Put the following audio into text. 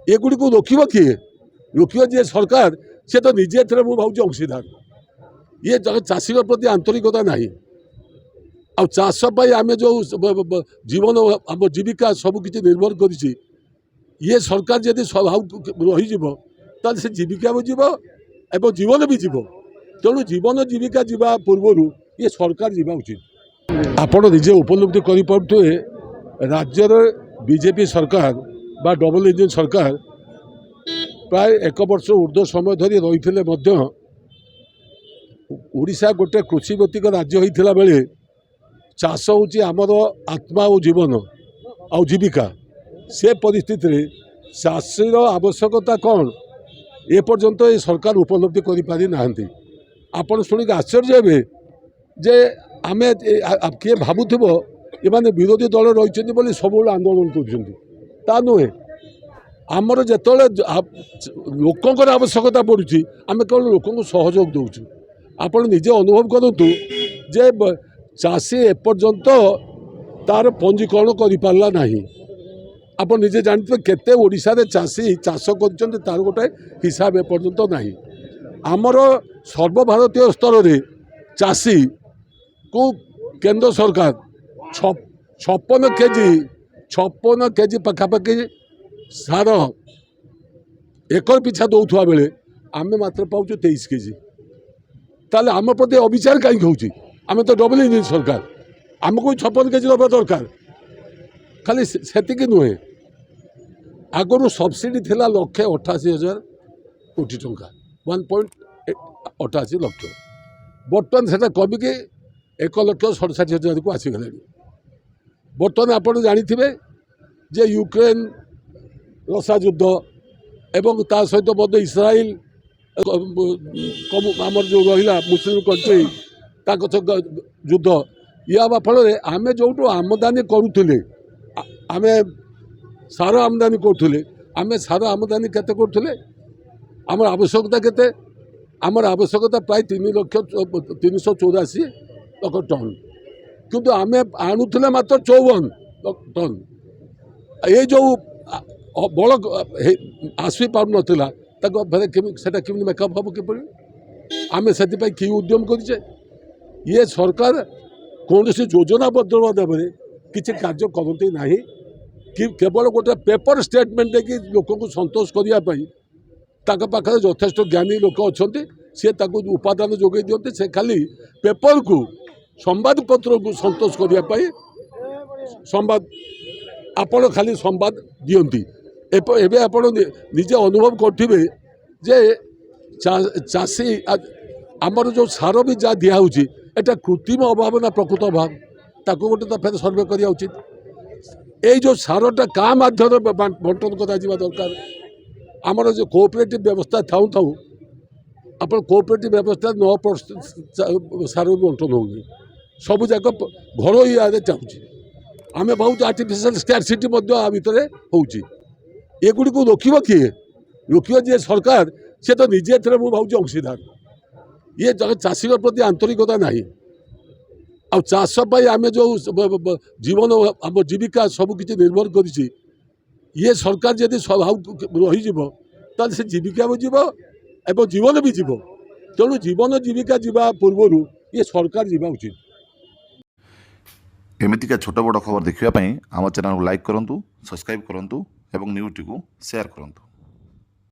एगुड़ी को रोकब किए रोकब जी सरकार से तो निजे एथरे मु भावुँ अंशीदार ये चाषी प्रति आंतरिकता ना आ चाष आम जो जीवन आम जीविका सबकि निर्भर कर ये सरकार जब रही से जीविका भी जीव एवं जीवन भी जीव तेणु जीवन जीविका जीवा पूर्वर ये सरकार जीवा उचित। आपण निजे उपलब्धि करें राज्यर बीजेपी सरकार बा डबल इंजिन सरकार प्राय एक वर्ष ऊर्ध्व समय धरी रही ओडिशा गोटे कृषिभित्तिक राज्य होता बेले चाष हूँ आमर आत्मा और जीवन आ जीविका से परिस्थिति चाषीर आवश्यकता कौन ए पर्यंत ये सरकार उपलब्धि कर पारि ना आपण शुणिक आश्चर्य हे जे आम किए भावुव ये विरोधी दल रही सब आंदोलन कर नुहे आमर जो लोकंर आवश्यकता पड़ुची आम केवल लोक सहयोग दौचु। आपण निजे अनुभव करूँ जे चाषी एपर्यंत तार पंजीकरण कर पारा ना आप निजे जानते केते ओडिशा रे चाषी चाष कर तार गोटे हिसाब एपर्यंत ना आमर सर्वभारतीय स्तर में चाषी को केंद्र सरकार 56 केजी पखापाखि सार एकर पिछा दौथुआ बेले आम मात्र पाऊँ 23 केजी ताले आम प्रति अविचार कहीं होची आम तो डबल इंजिन सरकार आमको 56 केजी दबा दरकार खाली सेतिक नुहे आगु सब्सिडी थिला 1,88,000 कोटी टंका 1.88 लक्ष बर्तमान से कमिकी 1,67,000 को आसीगला। बर्तमान आपड़ जानी जे यूक्रेन रसा युद्ध एवं ता सहित मध्य इस्राएल आमर जो रहा मुस्लिम कंट्री युद्ध ये हवा फल आम जो आमदानी करुले आम सार आमदानी करुले आम सार आमदानी केते करुले आम आवश्यकता केते आमर आवश्यकता प्राय 3,384 लाख टन किंतु आम आणुले मात्र 54 टन ये जो बल आसी पार नाला केमी मेकअप हम कि आम से कि उद्यम करे ये सरकार कौन योजनाबद्ध भाव में किसी कार्य करती ना कि केवल गोटे पेपर स्टेटमेंट देखिए लोक को संतोष करने पाखे यथेष्ट ज्ञानी लोक अच्छा सी उपादान जोगे दिखते से खाली पेपर को संवादपत्र को संतोष करने संवाद आपण खाली संवाद दियंती एबे आपण निजे अनुभव करेंगे जे चाषी आमर जो सार भी जहाँ दिखाऊँगी एटा कृत्रिम अभाव ना प्रकृत अभाव ताको गोटे तो फिर सर्वे करिया उचित। ये जो सारटा क्या माध्यम बंटन करा दरकार आमर जो कोऑपरेटिव व्यवस्था थाऊ थाऊ आप कोऑपरेटिव व्यवस्था 9% सार भी बंटन होगी सब जाक घर इे चाहूँगी आम बहुत आर्टिफिशियल स्कार्सिटी भितर होगी एगुड़ी को रोकब किए रोकब जी सरकार से तो निजे एथरे मु भावुँ अंशीदार ये चाषी प्रति आंतरिकता ना आ चाष आम जो जीवन आम जीविका सबकि निर्भर कर ये सरकार जब रही से जीविका भी जीव एवं जीवन भी जीव तेणु जीवन जीविका जीवा पूर्वर ये सरकार जीवा उचित। एमतीका छोट बड़ खबर देखा आम चैनल को लाइक करूँ, सब्सक्राइब करूँ और न्यूज़ को शेयर करूँ।